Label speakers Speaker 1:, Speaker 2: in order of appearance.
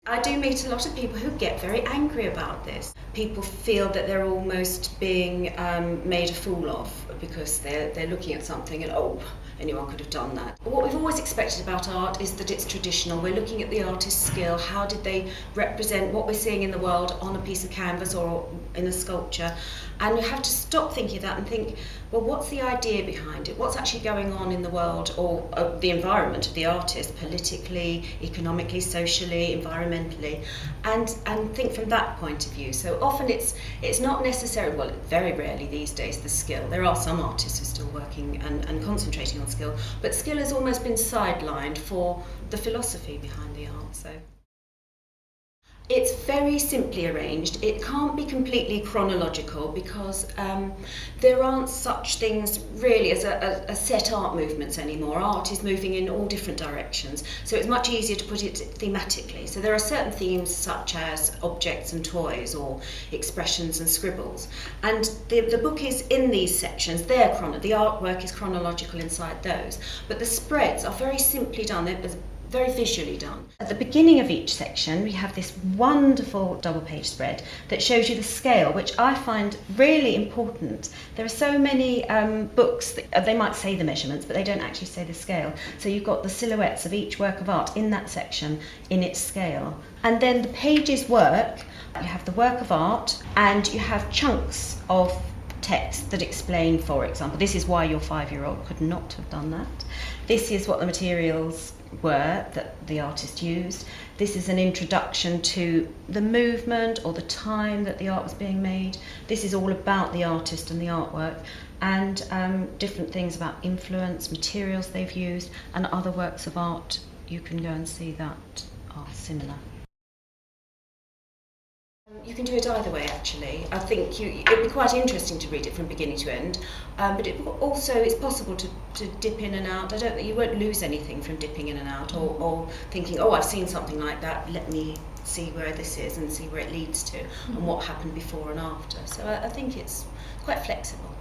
Speaker 1: I do meet a lot of people who get very angry about this. People feel that they're almost being made a fool of because they're looking at something and, oh, anyone could have done that. What we've always expected about art is that it's traditional. We're looking at the artist's skill. How did they represent what we're seeing in the world on a piece of canvas or in a sculpture? And you have to stop thinking of that and think, well, what's the idea behind it? What's actually going on in the world or the environment of the artist, politically, economically, socially, environmentally, and think from that point of view. So often it's not necessarily, well, very rarely these days, the skill. There are some artists who are still working and concentrating on skill, but skill has almost been sidelined for the philosophy behind the art. So it's very simply arranged. It can't be completely chronological because there aren't such things really as a set art movements anymore. Art is moving in all different directions, so it's much easier to put it thematically. So there are certain themes such as objects and toys or expressions and scribbles. And the book is in these sections. The artwork is chronological inside those, but the spreads are very simply done. They're very visually done. At the beginning of each section we have this wonderful double page spread that shows you the scale, which I find really important. There are so many books that they might say the measurements but they don't actually say the scale. So you've got the silhouettes of each work of art in that section in its scale. And then the pages work, you have the work of art and you have chunks of text that explain, for example, this is why your 5-year-old could not have done that. This is what the materials were that the artist used. This is an introduction to the movement or the time that the art was being made. This is all about the artist and the artwork, and different things about influence, materials they've used, and other works of art you can go and see that are similar. You can do it either way, actually. I think it'd be quite interesting to read it from beginning to end, but it's possible to dip in and out. I don't think you won't lose anything from dipping in and out or thinking, oh, I've seen something like that, let me see where this is and see where it leads to and what happened before and after. So I think it's quite flexible.